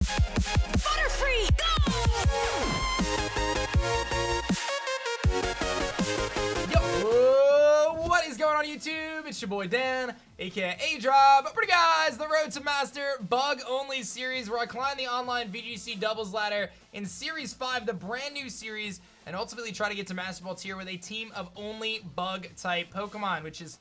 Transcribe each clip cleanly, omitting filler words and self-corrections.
Butterfree, go! Yo, what is going on YouTube? It's your boy Dan, aka aDrive. But pretty guys, the Road to Master Bug Only series where I climb the online VGC doubles ladder in Series 5, the brand new series, and ultimately try to get to Masterball Tier with a team of only bug type Pokemon, which is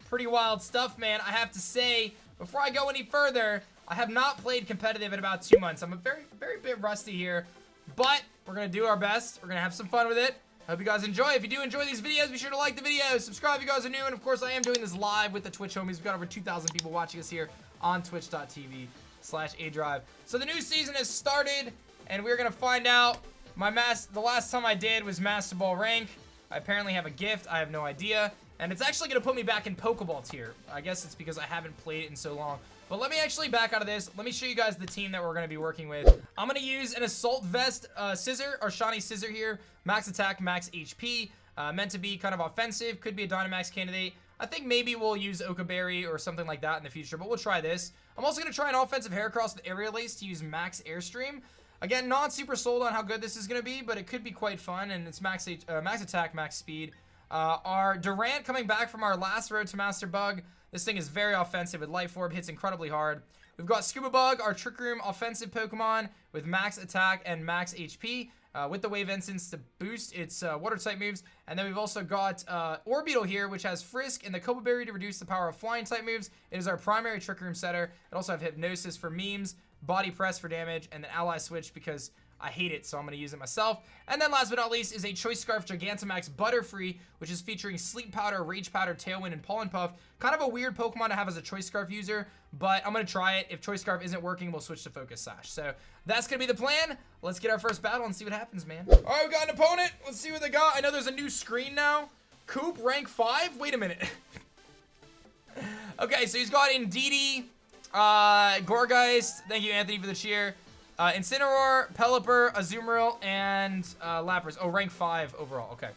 pretty wild stuff, man. I have to say, before I go any further, I have not played competitive in about 2 months. I'm a very bit rusty here, but we're gonna do our best. We're gonna have some fun with it. I hope you guys enjoy. If you do enjoy these videos, be sure to like the video, subscribe if you guys are new, and of course I am doing this live with the Twitch homies. We've got over 2,000 people watching us here on twitch.tv/aDrive. So the new season has started, and we're gonna find out. The last time I did was Master Ball rank. I apparently have a gift. I have no idea. And it's actually going to put me back in Pokeball tier. I guess it's because I haven't played it in so long. But let me actually back out of this. Let me show you guys the team that we're going to be working with. I'm going to use an Assault Vest Scissor, or Shiny Scissor here. Max attack, max HP. Meant to be kind of offensive. Could be a Dynamax candidate. I think maybe we'll use Okaberry or something like that in the future. But we'll try this. I'm also going to try an offensive Heracross with Aerial Ace to use Max Airstream. Again, not super sold on how good this is going to be, but it could be quite fun. And it's max attack, max speed. Our Durant coming back from our last Road to Master Bug. This thing is very offensive with Life Orb, hits incredibly hard. We've got Scuba Bug, our Trick Room offensive Pokemon with max attack and max HP. With the Wave Instance to boost its water type moves. And then we've also got Orbeetle here, which has Frisk and the Copa Berry to reduce the power of flying type moves. It is our primary Trick Room setter. It also have Hypnosis for memes, Body Press for damage, and then Ally Switch because I hate it, so I'm going to use it myself. And then last but not least is a Choice Scarf Gigantamax Butterfree, which is featuring Sleep Powder, Rage Powder, Tailwind, and Pollen Puff. Kind of a weird Pokemon to have as a Choice Scarf user, but I'm going to try it. If Choice Scarf isn't working, we'll switch to Focus Sash. So that's going to be the plan. Let's get our first battle and see what happens, man. All right, we got an opponent. Let's see what they got. I know there's a new screen now. Coop, rank 5. Wait a minute. Okay, so he's got Indeedee, Gourgeist. Thank you, Anthony, for the cheer. Incineroar, Pelipper, Azumarill, and Lapras. Oh, rank 5 overall. Okay.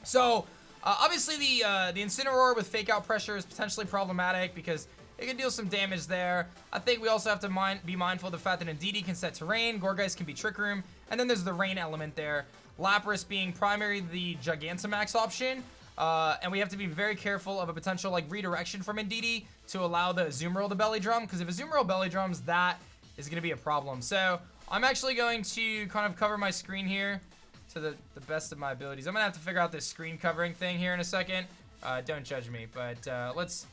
So, obviously the Incineroar with Fake Out Pressure is potentially problematic because it can deal some damage there. I think we also have to be mindful of the fact that Indeedee can set Terrain, Gourgeist can be Trick Room, and then there's the Rain element there. Lapras being primary the Gigantamax option. And we have to be very careful of a potential like redirection from Indeedee to allow the Azumarill to Belly Drum, because if Azumarill Belly Drums, that is going to be a problem. So I'm actually going to kind of cover my screen here to the best of my abilities. I'm going to have to figure out this screen covering thing here in a second. Don't judge me, but let's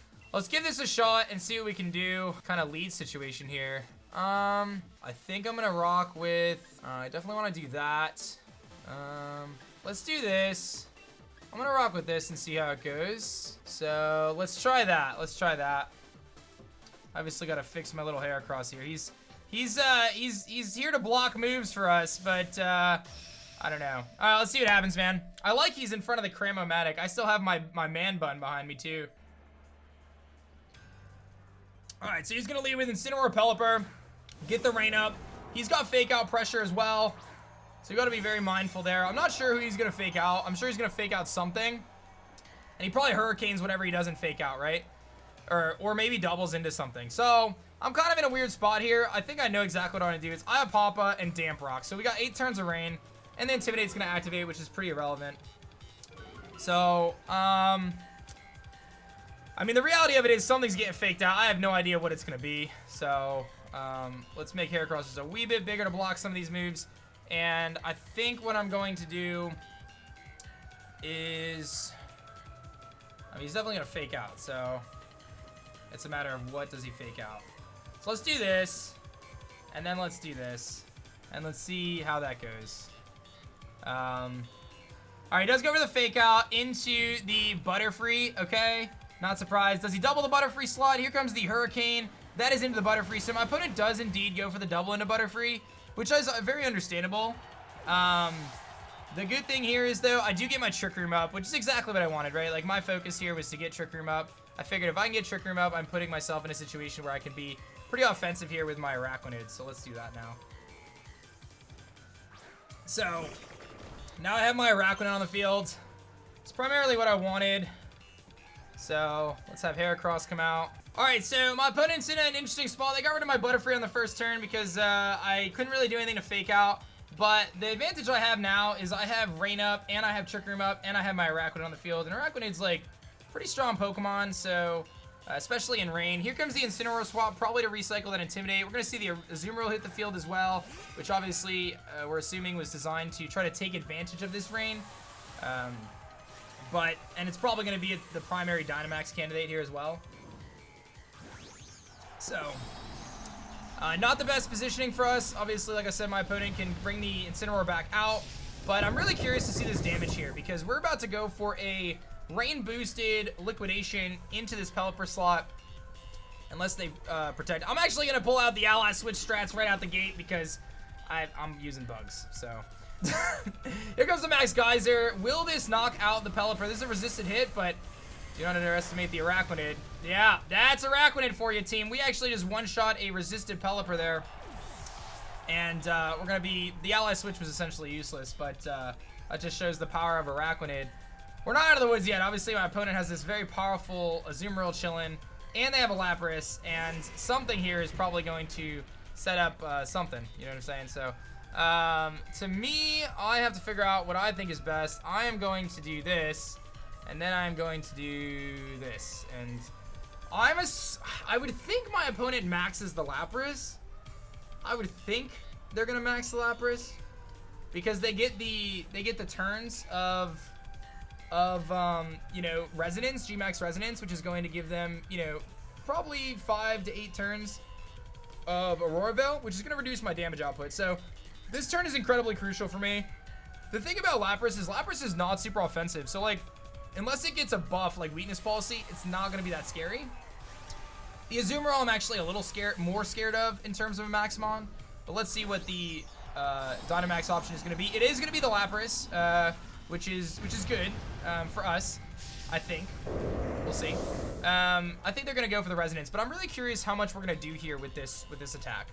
give this a shot and see what we can do. Kind of lead situation here. I think I'm going to rock with, I definitely want to do that. Let's do this. I'm going to rock with this and see how it goes. So let's try that. Let's try that. Obviously got to fix my little Heracross here. He's here to block moves for us, but I don't know. All right, let's see what happens, man. I like he's in front of the Cramomatic. I still have my man bun behind me too. All right, so he's gonna lead with Incineroar, Pelipper, get the Rain up. He's got Fake Out Pressure as well, so you got to be very mindful there. I'm not sure who he's gonna Fake Out. I'm sure he's gonna Fake Out something, and he probably Hurricanes whatever he doesn't Fake Out, right? Or maybe doubles into something. So I'm kind of in a weird spot here. I think I know exactly what I want to do. It's Aya Papa and Damp Rock. So we got 8 turns of Rain, and then Intimidate's going to activate, which is pretty irrelevant. So, I mean, the reality of it is something's getting faked out. I have no idea what it's going to be. So, let's make Heracross just a wee bit bigger to block some of these moves. And I think what I'm going to do is, I mean, he's definitely going to fake out. So it's a matter of what does he fake out. So let's do this, and then let's do this, and let's see how that goes. All right, he does go for the fake out into the Butterfree, okay? Not surprised. Does he double the Butterfree slot? Here comes the Hurricane. That is into the Butterfree. So my opponent does indeed go for the double into Butterfree, which is very understandable. The good thing here is, though, I do get my Trick Room up, which is exactly what I wanted, right? Like, my focus here was to get Trick Room up. I figured if I can get Trick Room up, I'm putting myself in a situation where I can be pretty offensive here with my Arachnids. So let's do that now. So, now I have my Arachnid on the field. It's primarily what I wanted. So, let's have Heracross come out. Alright, so my opponent's in an interesting spot. They got rid of my Butterfree on the first turn because I couldn't really do anything to fake out. But the advantage I have now is I have Rain up, and I have Trick Room up, and I have my Araquanid on the field. And Araquanid's like pretty strong Pokemon, so especially in Rain. Here comes the Incineroar swap, probably to recycle that Intimidate. We're going to see the Azumarill hit the field as well, which obviously we're assuming was designed to try to take advantage of this Rain. And it's probably going to be the primary Dynamax candidate here as well. So, not the best positioning for us. Obviously, like I said, my opponent can bring the Incineroar back out. But I'm really curious to see this damage here because we're about to go for a Rain-boosted Liquidation into this Pelipper slot. Unless they protect. I'm actually going to pull out the Ally Switch strats right out the gate because I'm using bugs. So, here comes the Max Geyser. Will this knock out the Pelipper? This is a resisted hit, but do not underestimate the Araquanid. Yeah, that's Araquanid for you, team. We actually just one-shot a resisted Pelipper there. And we're going to be... The Ally Switch was essentially useless, but that just shows the power of Araquanid. We're not out of the woods yet. Obviously, my opponent has this very powerful Azumarill chillin', and they have a Lapras, and something here is probably going to set up something. You know what I'm saying? So, to me, I have to figure out what I think is best. I am going to do this, and then I'm going to do this, and I would think my opponent maxes the Lapras. I would think they're gonna max the Lapras because they get the turns of you know, Resonance, GMAX Resonance, which is going to give them, you know, probably 5 to 8 turns of Aurora Veil, which is going to reduce my damage output. So this turn is incredibly crucial for me. The thing about Lapras is not super offensive. So like, unless it gets a buff like Weakness Policy, it's not going to be that scary. The Azumarill I'm actually a little more scared of in terms of a Maximon. But let's see what the Dynamax option is going to be. It is going to be the Lapras, which is good for us, I think. We'll see. I think they're going to go for the Resonance, but I'm really curious how much we're going to do here with this attack.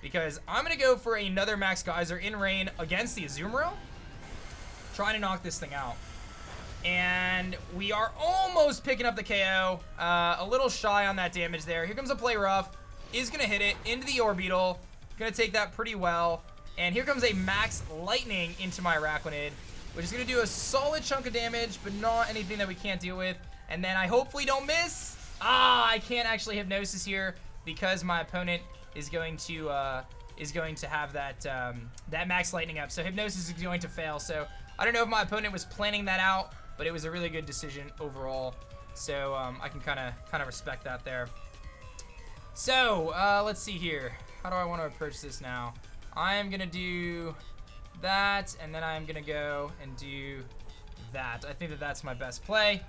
Because I'm going to go for another Max Geyser in Rain against the Azumarill, trying to knock this thing out. And we are almost picking up the KO. A little shy on that damage there. Here comes a Play Rough. Is going to hit it into the Orbeetle. Going to take that pretty well. And here comes a Max Lightning into my Araquanid, which is going to do a solid chunk of damage, but not anything that we can't deal with. And then I hopefully don't miss. I can't actually Hypnosis here because my opponent is going to have that that Max Lightning up. So Hypnosis is going to fail. So I don't know if my opponent was planning that out, but it was a really good decision overall. So I can kind of respect that there. So let's see here. How do I want to approach this now? I am gonna do that, and then I'm gonna go and do that. I think that that's my best play.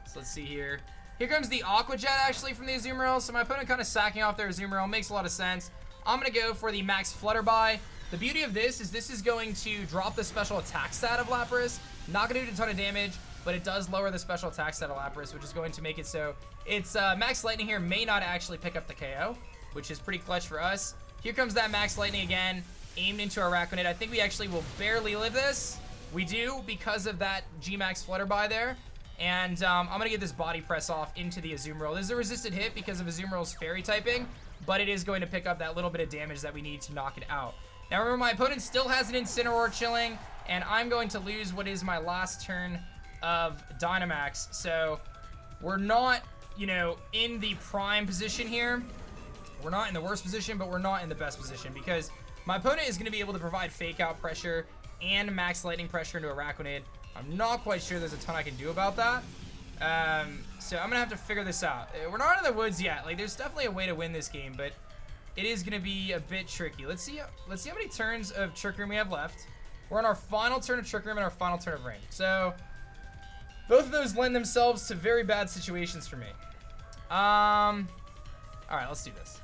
So let's see here. Here comes the Aqua Jet actually from the Azumarill. So my opponent kind of sacking off their Azumarill makes a lot of sense. I'm gonna go for the Max Flutterby. The beauty of this is going to drop the special attack stat of Lapras. Not gonna do a ton of damage, but it does lower the special attack stat of Lapras, which is going to make it so it's Max Lightning here may not actually pick up the KO, which is pretty clutch for us. Here comes that Max Lightning again, aimed into Araquanid. I think we actually will barely live this. We do because of that GMAX Flutterby there. And I'm going to get this Body Press off into the Azumarill. This is a resisted hit because of Azumarill's Fairy typing, but it is going to pick up that little bit of damage that we need to knock it out. Now remember, my opponent still has an Incineroar chilling, and I'm going to lose what is my last turn of Dynamax. So we're not, you know, in the prime position here. We're not in the worst position, but we're not in the best position because my opponent is going to be able to provide Fake Out pressure and Max Lightning pressure into Araquanid. I'm not quite sure there's a ton I can do about that. So I'm going to have to figure this out. We're not in the woods yet. Like, there's definitely a way to win this game, but it is going to be a bit tricky. Let's see how many turns of Trick Room we have left. We're on our final turn of Trick Room and our final turn of Rain. So both of those lend themselves to very bad situations for me. All right, let's do this.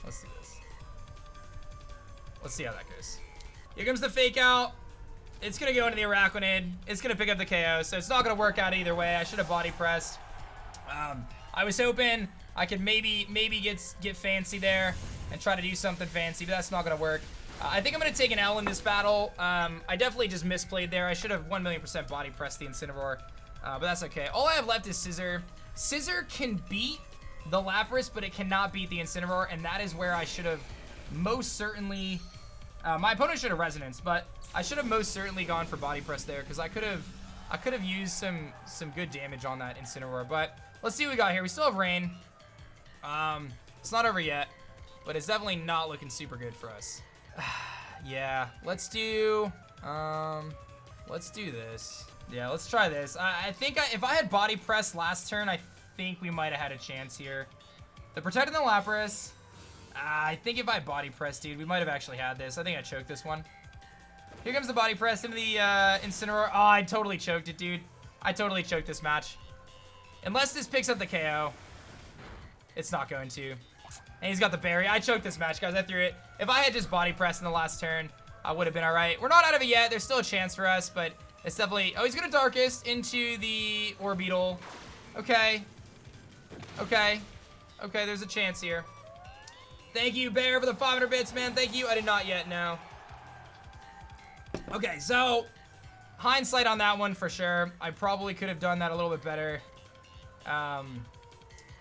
Let's do this. Let's see how that goes. Here comes the Fake Out. It's going to go into the Araquanid. It's going to pick up the KO, so it's not going to work out either way. I should have Body Pressed. I was hoping I could maybe get fancy there and try to do something fancy, but that's not going to work. I think I'm going to take an L in this battle. I definitely just misplayed there. I should have 1,000,000% Body Pressed the Incineroar, but that's okay. All I have left is Scissor. Scissor can beat the Lapras, but it cannot beat the Incineroar, and that is where I should have most certainly... my opponent should have Resonance, but I should have most certainly gone for Body Press there, because I could have used some good damage on that Incineroar. But let's see what we got here. We still have Rain. It's not over yet, but it's definitely not looking super good for us. Yeah, let's do this. Yeah, let's try this. I think if I had Body Press last turn, I think we might have had a chance here. The Protect and the Lapras. I think if I Body Press, dude, we might have actually had this. I think I choked this one. Here comes the Body Press into the Incineroar. Oh, I totally choked it, dude. I totally choked this match. Unless this picks up the KO. It's not going to. And he's got the berry. I choked this match, guys. I threw it. If I had just Body Press in the last turn, I would have been all right. We're not out of it yet. There's still a chance for us, but it's definitely... Oh, he's going to Darkest into the Orbeetle. Okay. Okay. Okay, there's a chance here. Thank you, Bear, for the 500 bits, man. Thank you. I did not yet, no. Okay, so hindsight on that one for sure. I probably could have done that a little bit better.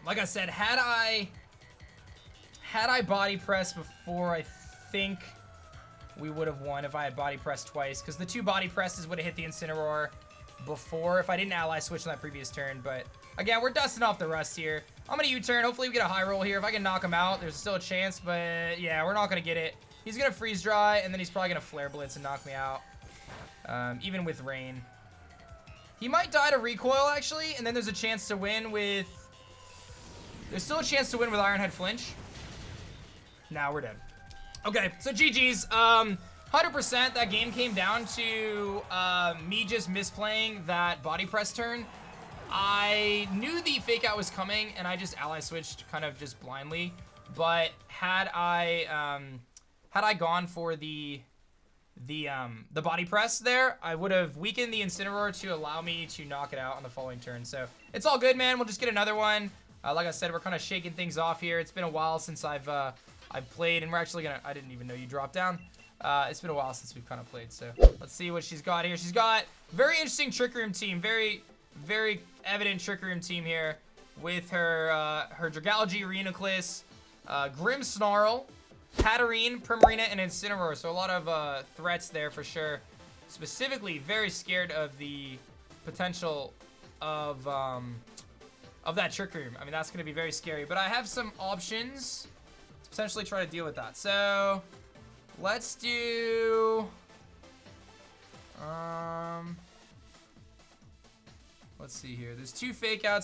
Like I said, had I Body Press before, I think we would have won if I had Body Press twice, because the 2 Body Presses would have hit the Incineroar before if I didn't Ally Switch on that previous turn. But again, we're dusting off the rust here. I'm going to U-turn. Hopefully we get a high roll here. If I can knock him out, there's still a chance, but yeah, we're not going to get it. He's going to Freeze Dry, and then he's probably going to Flare Blitz and knock me out, even with Rain. He might die to Recoil, actually, and then there's a chance to win with... There's still a chance to win with Iron Head Flinch. Now we're dead. Okay, so GG's. 100% that game came down to me just misplaying that Body Press turn. I knew the Fake Out was coming, and I just Ally Switched kind of just blindly. But had I gone for the Body Press there, I would have weakened the Incineroar to allow me to knock it out on the following turn. So it's all good, man. We'll just get another one. Like I said, we're kind of shaking things off here. It's been a while since I've played, and we're actually gonna... I didn't even know you dropped down. It's been a while since we've kind of played, so let's see what she's got here. She's got very interesting Trick Room team, very evident Trick Room team here with her Dragalge, Reuniclus, Grimmsnarl, Katarine, Primarina, and Incineroar. So a lot of threats there for sure. Specifically, very scared of the potential of that Trick Room. I mean, that's going to be very scary. But I have some options to potentially try to deal with that. So let's do... let's see here. There's 2 Fake Out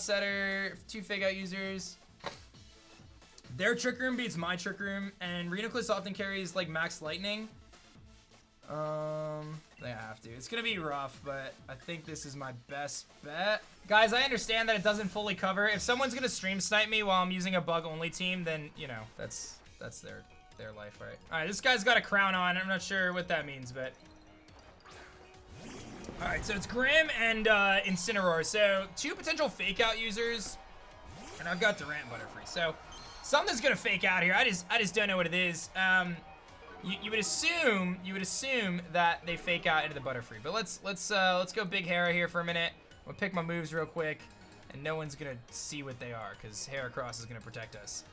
users. Their Trick Room beats my Trick Room, and Reuniclus often carries like Max Lightning. They have to. It's gonna be rough, but I think this is my best bet. Guys, I understand that it doesn't fully cover. If someone's gonna stream snipe me while I'm using a bug only team, then you know that's their life, right? All right, this guy's got a crown on. I'm not sure what that means, but all right. So it's Grim and Incineroar. So 2 potential Fake Out users, and I've got Durant Butterfree. So something's gonna Fake Out here. I just don't know what it is. You would assume that they Fake Out into the Butterfree, but let's go Big Hera here for a minute. I'm gonna pick my moves real quick, and no one's gonna see what they are because Heracross is gonna protect us.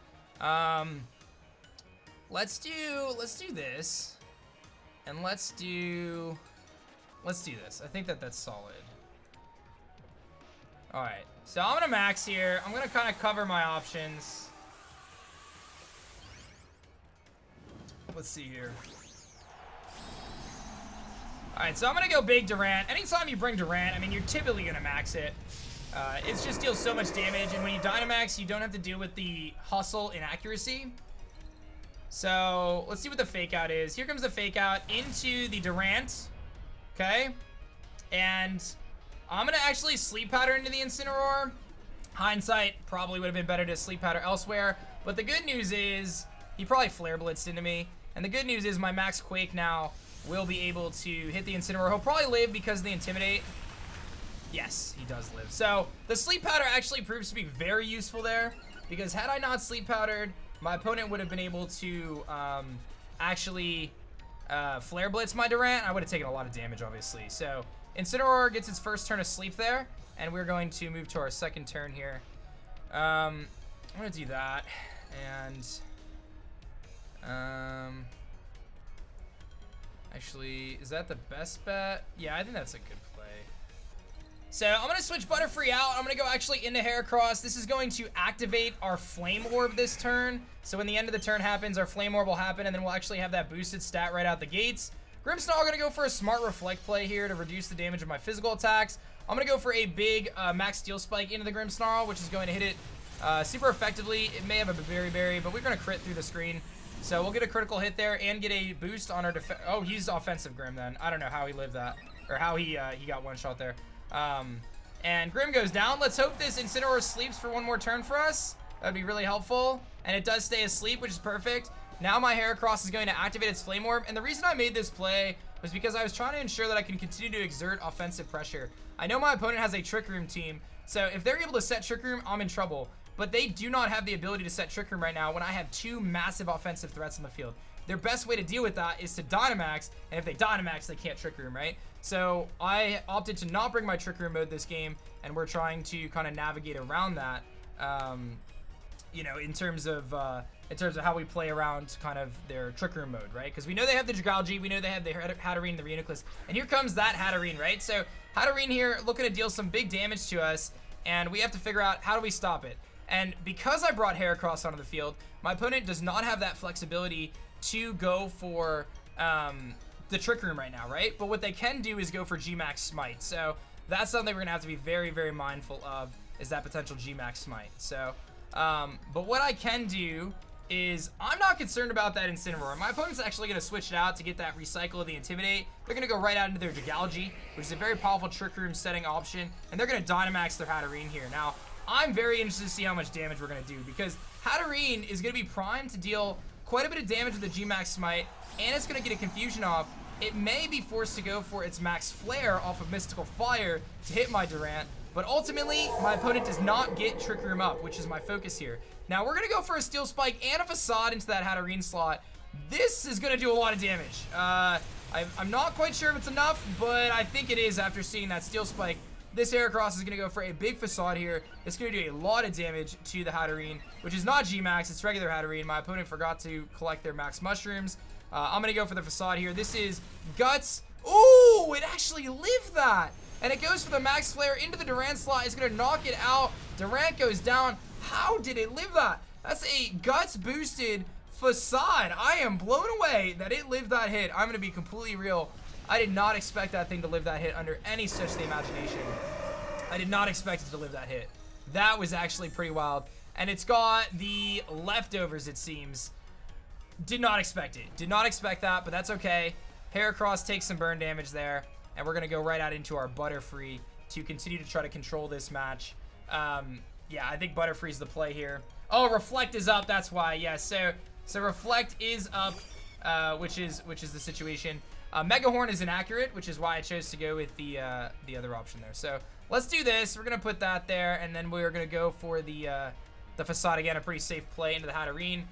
Let's do this, and let's do this. I think that's solid. All right, so I'm gonna max here. I'm gonna kind of cover my options. Let's see here. All right, so I'm gonna go big Durant. Anytime you bring Durant, I mean, you're typically gonna max it. It just deals so much damage, and when you Dynamax, you don't have to deal with the hustle inaccuracy. So let's see what the Fake Out is. Here comes the Fake Out into the Durant. Okay, and I'm gonna actually Sleep Powder into the Incineroar. Hindsight, probably would have been better to Sleep Powder elsewhere, but the good news is he probably Flare Blitzed into me. And the good news is my Max Quake now will be able to hit the Incineroar. He'll probably live because of the Intimidate. Yes, he does live. So the Sleep Powder actually proves to be very useful there, because had I not Sleep Powdered, my opponent would have been able to actually Flare Blitz my Durant. I would have taken a lot of damage, obviously. So Incineroar gets its first turn of sleep there, and we're going to move to our second turn here. I'm gonna do that, and actually, is that the best bet? Yeah, I think that's a good play. So I'm gonna switch Butterfree out. I'm gonna go actually into Heracross. This is going to activate our Flame Orb this turn. So when the end of the turn happens, our Flame Orb will happen, and then we'll actually have that boosted stat right out the gates. Grimmsnarl gonna go for a smart Reflect play here to reduce the damage of my physical attacks. I'm gonna go for a big Max Steel Spike into the Grimmsnarl, which is going to hit it super effectively. It may have a Berry, but we're gonna crit through the screen. So we'll get a critical hit there and get a boost on our defense. Oh, he's offensive Grimm then. I don't know how he lived that, or how he got one shot there. And Grimm goes down. Let's hope this Incineroar sleeps for one more turn for us. That'd be really helpful. And it does stay asleep, which is perfect. Now my Heracross is going to activate its Flame Orb. And the reason I made this play was because I was trying to ensure that I can continue to exert offensive pressure. I know my opponent has a Trick Room team, so if they're able to set Trick Room, I'm in trouble. But they do not have the ability to set Trick Room right now when I have two massive offensive threats on the field. Their best way to deal with that is to Dynamax, and if they Dynamax, they can't Trick Room, right? So I opted to not bring my Trick Room mode this game, and we're trying to kind of navigate around that, you know, in terms of how we play around kind of their Trick Room mode, right? Because we know they have the Dragalge, we know they have the Hatterene, the Reuniclus, and here comes that Hatterene, right? So Hatterene here looking to deal some big damage to us, and we have to figure out how do we stop it. And because I brought Heracross onto the field, my opponent does not have that flexibility to go for the Trick Room right now, right? But what they can do is go for GMAX Smite. So that's something we're gonna have to be very, very mindful of, is that potential GMAX Smite. So, but what I can do is I'm not concerned about that Incineroar. My opponent's actually gonna switch it out to get that Recycle of the Intimidate. They're gonna go right out into their Dragalge, which is a very powerful Trick Room setting option, and they're gonna Dynamax their Hatterene here. Now, I'm very interested to see how much damage we're gonna do, because Hatterene is gonna be primed to deal quite a bit of damage with the GMAX Smite, and it's gonna get a Confusion off. It may be forced to go for its Max Flare off of Mystical Fire to hit my Durant, but ultimately, my opponent does not get Trick Room up, which is my focus here. Now, we're gonna go for a Steel Spike and a Facade into that Hatterene slot. This is gonna do a lot of damage. I'm not quite sure if it's enough, but I think it is after seeing that Steel Spike. This Heracross is going to go for a big Facade here. It's going to do a lot of damage to the Hatterene, which is not GMAX, it's regular Hatterene. My opponent forgot to collect their Max Mushrooms. I'm going to go for the Facade here. This is Guts. Ooh, it actually lived that. And it goes for the Max Flare into the Durant slot. It's going to knock it out. Durant goes down. How did it live that? That's a Guts boosted Facade. I am blown away that it lived that hit. I'm going to be completely real. I did not expect that thing to live that hit under any stretch of the imagination. I did not expect it to live that hit. That was actually pretty wild. And it's got the leftovers, it seems. Did not expect it. Did not expect that, but that's okay. Heracross takes some burn damage there. And we're going to go right out into our Butterfree to continue to try to control this match. Yeah, I think Butterfree's the play here. Oh, Reflect is up. That's why. Yeah, so Reflect is up, which is the situation. Mega Horn is inaccurate, which is why I chose to go with the other option there. So let's do this. We're gonna put that there, and then we're gonna go for the Facade again, a pretty safe play into the Hatterene.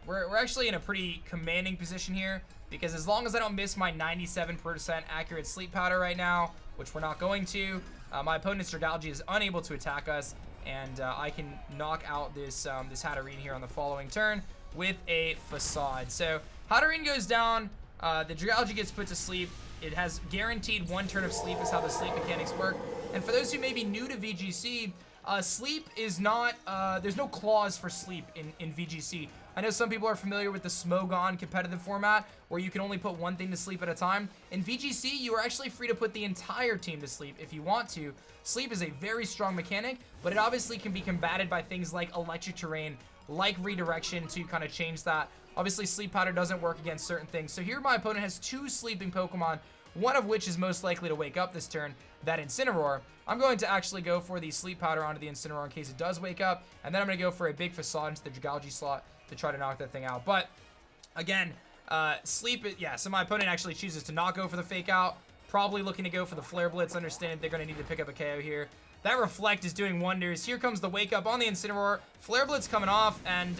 We're actually in a pretty commanding position here, because as long as I don't miss my 97% accurate Sleep Powder right now, which we're not going to, my opponent's Dragalge is unable to attack us, and I can knock out this Hatterene here on the following turn with a Facade. So Hatterene goes down. The Dragalge gets put to sleep. It has guaranteed one turn of sleep is how the sleep mechanics work. And for those who may be new to VGC, sleep is not, there's no clause for sleep in VGC. I know some people are familiar with the Smogon competitive format, where you can only put one thing to sleep at a time. In VGC, you are actually free to put the entire team to sleep if you want to. Sleep is a very strong mechanic, but it obviously can be combated by things like electric terrain, like redirection to kind of change that. Obviously, Sleep Powder doesn't work against certain things. So here my opponent has two sleeping Pokemon, one of which is most likely to wake up this turn, that Incineroar. I'm going to actually go for the Sleep Powder onto the Incineroar in case it does wake up, and then I'm going to go for a big Facade into the Dragalge slot to try to knock that thing out. But, again, yeah, so my opponent actually chooses to not go for the Fake Out, probably looking to go for the Flare Blitz, understand they're going to need to pick up a KO here. That Reflect is doing wonders. Here comes the Wake Up on the Incineroar. Flare Blitz coming off, and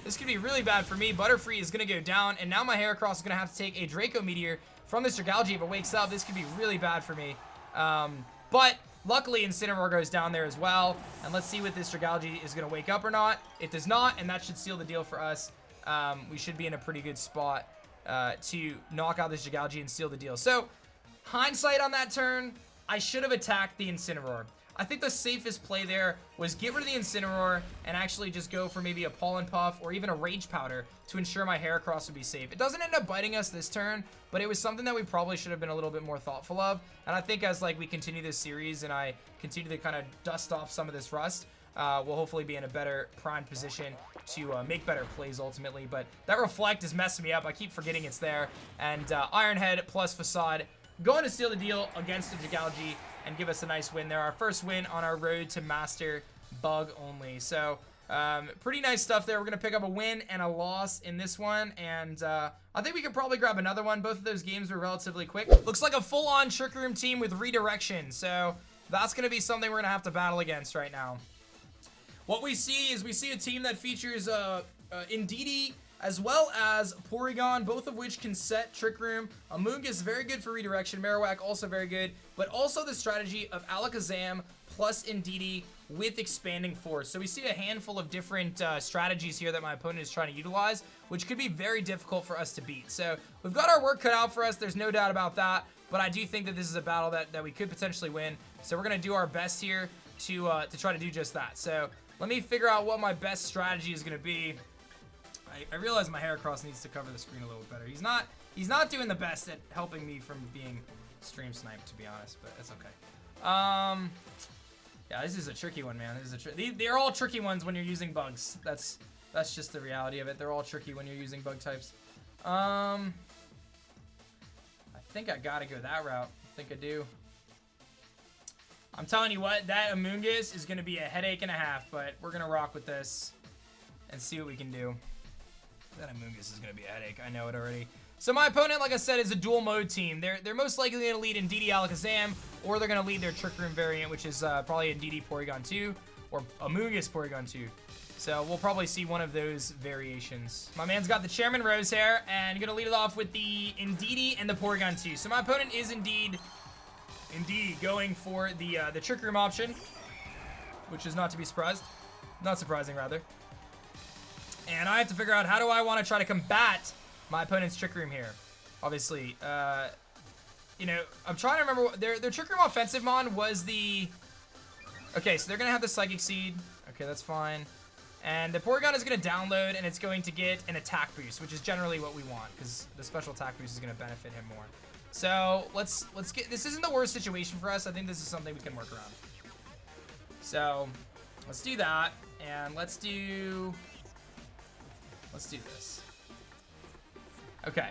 this could be really bad for me. Butterfree is going to go down, and now my Heracross is going to have to take a Draco Meteor from this Dragalge if it wakes up. This could be really bad for me. But Luckily, Incineroar goes down there as well. And let's see what this Dragalge is going to wake up or not. It does not, and that should seal the deal for us. We should be in a pretty good spot to knock out this Dragalge and seal the deal. So, hindsight on that turn, I should have attacked the Incineroar. I think the safest play there was get rid of the Incineroar and actually just go for maybe a Pollen Puff or even a Rage Powder to ensure my Heracross would be safe. It doesn't end up biting us this turn, but it was something that we probably should have been a little bit more thoughtful of. And I think as like we continue this series and I continue to kind of dust off some of this rust, we'll hopefully be in a better primed position to make better plays ultimately. But that Reflect is messing me up. I keep forgetting it's there. And Iron Head plus Facade going to seal the deal against the Dragalge and give us a nice win there. Our first win on our road to Master Bug Only. So, pretty nice stuff there. We're going to pick up a win and a loss in this one. And I think we could probably grab another one. Both of those games were relatively quick. Looks like a full-on Trick Room team with redirection. So, that's going to be something we're going to have to battle against right now. What we see is we see a team that features Indeedee as well as Porygon, both of which can set Trick Room. Amoonguss, very good for redirection. Marowak, also very good. But also the strategy of Alakazam plus Indeedee with Expanding Force. So we see a handful of different strategies here that my opponent is trying to utilize, which could be very difficult for us to beat. So we've got our work cut out for us. There's no doubt about that. But I do think that this is a battle that we could potentially win. So we're going to do our best here to try to do just that. So let me figure out what my best strategy is going to be. I realize my Heracross needs to cover the screen a little bit better. He's not doing the best at helping me from being stream sniped, to be honest, but it's okay. Yeah, this is a tricky one, man. They're all tricky ones when you're using bugs. That's just the reality of it. They're all tricky when you're using bug types. I think I gotta go that route. I think I do. I'm telling you what, that Amoonguss is gonna be a headache and a half, but we're gonna rock with this and see what we can do. That Amoonguss is going to be a headache. I know it already. So my opponent, like I said, is a dual mode team. They're most likely going to lead Indeedee Alakazam, or they're going to lead their Trick Room variant, which is probably Indeedee Porygon 2, or Amoonguss Porygon 2. So we'll probably see one of those variations. My man's got the Chairman Rosehair, and going to lead it off with the Indeedee and the Porygon 2. So my opponent is indeed going for the Trick Room option, which is not to be surprised. Not surprising, rather. And I have to figure out how do I want to try to combat my opponent's Trick Room here. Obviously, you know, I'm trying to remember what their Trick Room offensive mon was the... Okay, so they're going to have the Psychic Seed. Okay, that's fine. And the Porygon is going to download, and it's going to get an attack boost, which is generally what we want, because the special attack boost is going to benefit him more. So, let's get... This isn't the worst situation for us. I think this is something we can work around. So, let's do that, and let's do this. Okay.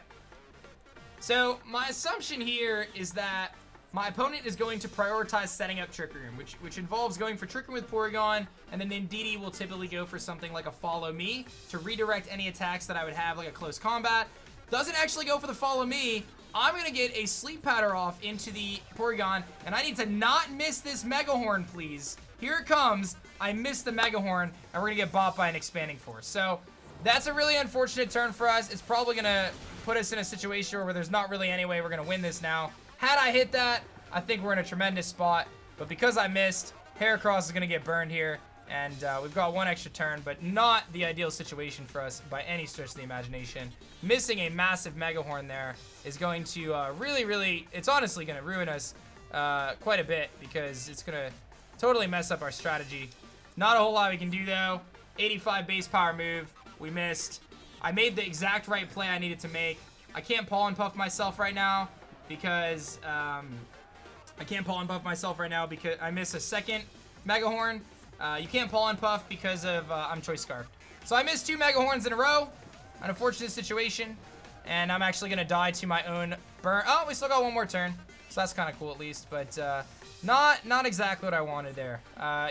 So, my assumption here is that my opponent is going to prioritize setting up Trick Room, which involves going for Trick Room with Porygon, and then Indeedee will typically go for something like a Follow Me to redirect any attacks that I would have, like a Close Combat. Doesn't actually go for the Follow Me. I'm going to get a Sleep Powder off into the Porygon, and I need to not miss this Mega Horn, please. Here it comes. I missed the Mega Horn, and we're going to get bought by an Expanding Force. So, that's a really unfortunate turn for us. It's probably going to put us in a situation where there's not really any way we're going to win this now. Had I hit that, I think we're in a tremendous spot. But because I missed, Heracross is going to get burned here. And we've got one extra turn, but not the ideal situation for us by any stretch of the imagination. Missing a massive Mega Horn there is going to really, it's honestly going to ruin us quite a bit, because it's going to totally mess up our strategy. Not a whole lot we can do, though. 85 base power move. We missed. I made the exact right play I needed to make. I can't Pollen Puff myself right now because I miss a second Mega Horn. You can't Pollen Puff because of I'm Choice Scarfed. So I missed 2 Mega Horns in a row. An unfortunate situation. And I'm actually going to die to my own burn. Oh, we still got one more turn. So that's kind of cool at least. But not exactly what I wanted there.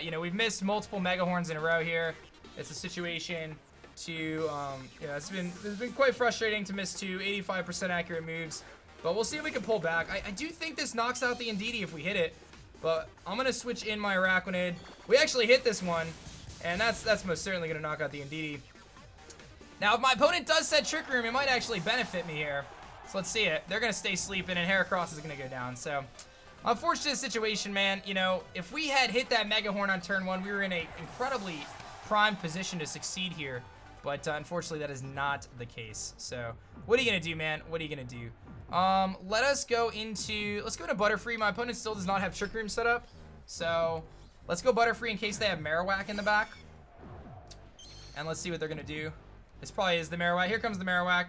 You know, we've missed multiple Mega Horns in a row here. It's a situation to, you know, it's been quite frustrating to miss 2 85% accurate moves, but we'll see if we can pull back. I do think this knocks out the Indeedee if we hit it, but I'm gonna switch in my Araquanid. We actually hit this one, and that's most certainly gonna knock out the Indeedee. Now, if my opponent does set Trick Room, it might actually benefit me here. So let's see it. They're gonna stay sleeping, and Heracross is gonna go down. So Unfortunate situation, man. You know, if we had hit that Mega Horn on turn 1, we were in a incredibly prime position to succeed here. But unfortunately, that is not the case. So, what are you going to do, man? What are you going to do? Let's go into Butterfree. My opponent still does not have Trick Room set up. So, let's go Butterfree in case they have Marowak in the back. And let's see what they're going to do. This probably is the Marowak. Here comes the Marowak.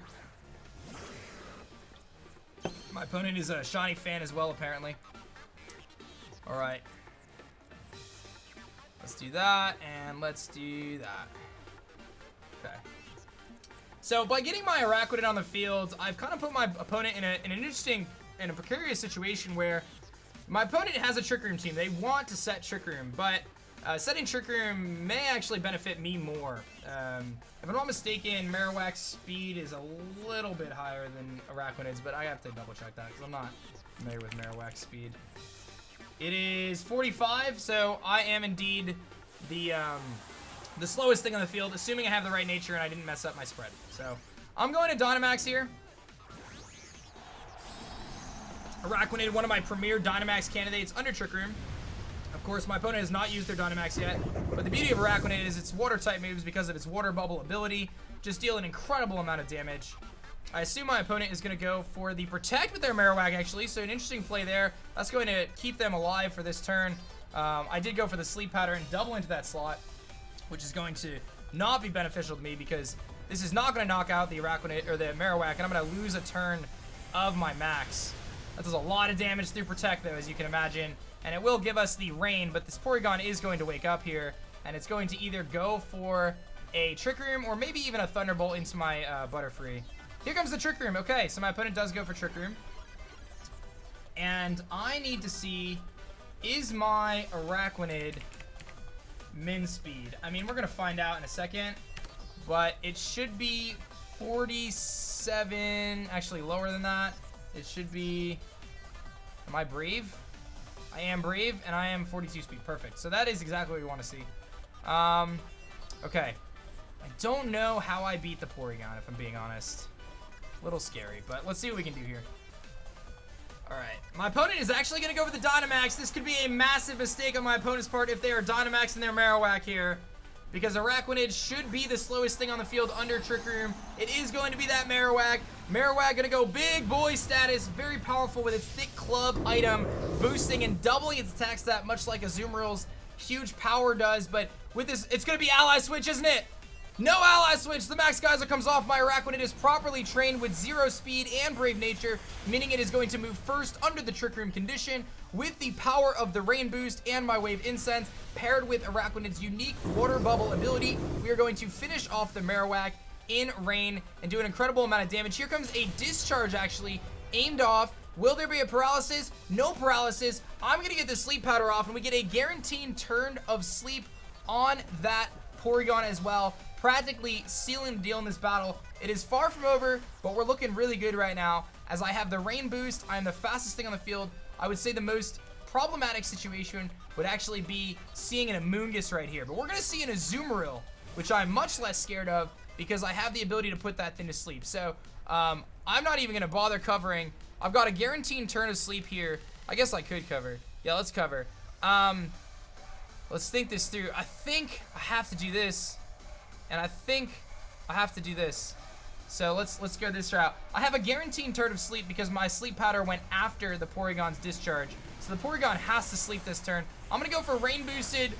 My opponent is a Shiny fan as well, apparently. Alright. Let's do that, and let's do that. Okay. So, by getting my Araquanid on the field, I've kind of put my opponent in an interesting and a precarious situation where my opponent has a Trick Room team. They want to set Trick Room, but setting Trick Room may actually benefit me more. If I'm not mistaken, Marowak's speed is a little bit higher than Araquanid's, but I have to double check that because I'm not familiar with Marowak's speed. It is 45, so I am indeed the slowest thing on the field, assuming I have the right nature and I didn't mess up my spread. So I'm going to Dynamax here. Araquanid, one of my premier Dynamax candidates under Trick Room. Of course, my opponent has not used their Dynamax yet, but the beauty of Araquanid is its water-type moves, because of its water bubble ability, just deal an incredible amount of damage. I assume my opponent is going to go for the Protect with their Marowak, actually, so an interesting play there. That's going to keep them alive for this turn. I did go for the Sleep Powder and double into that slot, which is going to not be beneficial to me because this is not going to knock out the Araquanid or the Marowak, and I'm going to lose a turn of my max. That does a lot of damage through Protect, though, as you can imagine. And it will give us the Rain, but this Porygon is going to wake up here, and it's going to either go for a Trick Room or maybe even a Thunderbolt into my Butterfree. Here comes the Trick Room. Okay, so my opponent does go for Trick Room. And I need to see, is my Araquanid min speed? I mean, we're going to find out in a second, but it should be 47, actually lower than that. It should be, am I brave? I am brave, and I am 42 speed. Perfect. So that is exactly what we want to see. Okay. I don't know how I beat the Porygon, if I'm being honest. A little scary, but let's see what we can do here. Alright. My opponent is actually going to go for the Dynamax. This could be a massive mistake on my opponent's part if they are Dynamaxing their Marowak here, because Araquanid should be the slowest thing on the field under Trick Room. It is going to be that Marowak. Marowak going to go big boy status, very powerful with its thick club item, boosting and doubling its attack stat, much like Azumarill's huge power does. But with this, it's going to be Ally Switch, isn't it? No Ally Switch. The Max Geyser comes off. My Araquanid is properly trained with 0 speed and Brave Nature, meaning it is going to move first under the Trick Room condition with the power of the Rain Boost and my Wave Incense, paired with Araquanid's unique Water Bubble ability. We are going to finish off the Marowak in Rain and do an incredible amount of damage. Here comes a Discharge, actually, aimed off. Will there be a Paralysis? No Paralysis. I'm going to get the Sleep Powder off, and we get a guaranteed turn of sleep on that Porygon as well, practically sealing the deal in this battle. It is far from over, but we're looking really good right now. As I have the Rain Boost, I am the fastest thing on the field. I would say the most problematic situation would actually be seeing an Amoonguss right here, but we're going to see an Azumarill, which I'm much less scared of because I have the ability to put that thing to sleep. So I'm not even going to bother covering. I've got a guaranteed turn of sleep here. I guess I could cover. Yeah, let's cover. Let's think this through. I think I have to do this, and I think I have to do this. So let's go this route. I have a guaranteed turn of sleep because my Sleep Powder went after the Porygon's Discharge. So the Porygon has to sleep this turn. I'm going to go for Rain Boosted.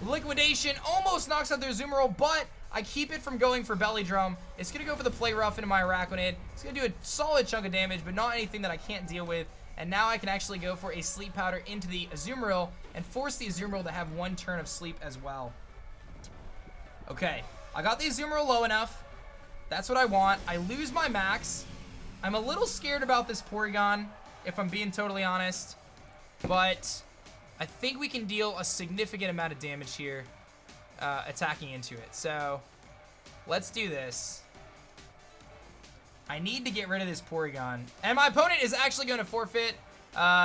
Liquidation almost knocks out their Azumarill, but I keep it from going for Belly Drum. It's going to go for the Play Rough into my Araquanid. It's going to do a solid chunk of damage, but not anything that I can't deal with. And now I can actually go for a Sleep Powder into the Azumarill and force the Azumarill to have one turn of sleep as well. Okay, I got the Azumarill low enough. That's what I want. I lose my max. I'm a little scared about this Porygon, if I'm being totally honest. But I think we can deal a significant amount of damage here attacking into it. So let's do this. I need to get rid of this Porygon. And my opponent is actually going to forfeit.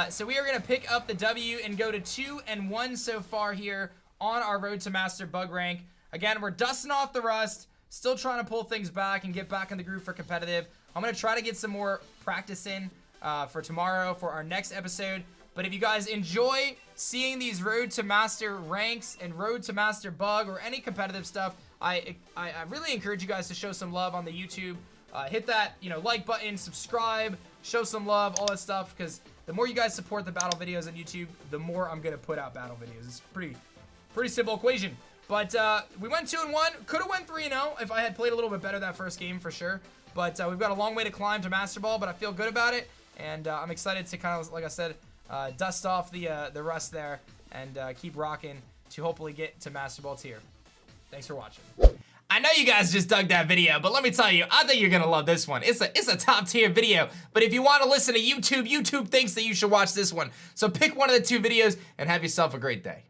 So we are going to pick up the W and go to 2-1 so far here on our road to Master Bug Rank. Again, we're dusting off the rust. Still trying to pull things back and get back in the groove for competitive. I'm going to try to get some more practice in for tomorrow for our next episode. But if you guys enjoy seeing these Road to Master ranks and Road to Master Bug or any competitive stuff, I really encourage you guys to show some love on the YouTube. Hit that, like button, subscribe, show some love, all that stuff, because the more you guys support the battle videos on YouTube, the more I'm gonna put out battle videos. It's pretty simple equation. But we went 2-1. Could have went 3-0 if I had played a little bit better that first game for sure. But we've got a long way to climb to Master Ball, but I feel good about it, and I'm excited to kind of, like I said, dust off the rust there and keep rocking to hopefully get to Master Ball Tier. Thanks for watching. I know you guys just dug that video, but let me tell you, I think you're gonna love this one. It's a top tier video, but if you want to listen to YouTube thinks that you should watch this one. So pick one of the two videos and have yourself a great day.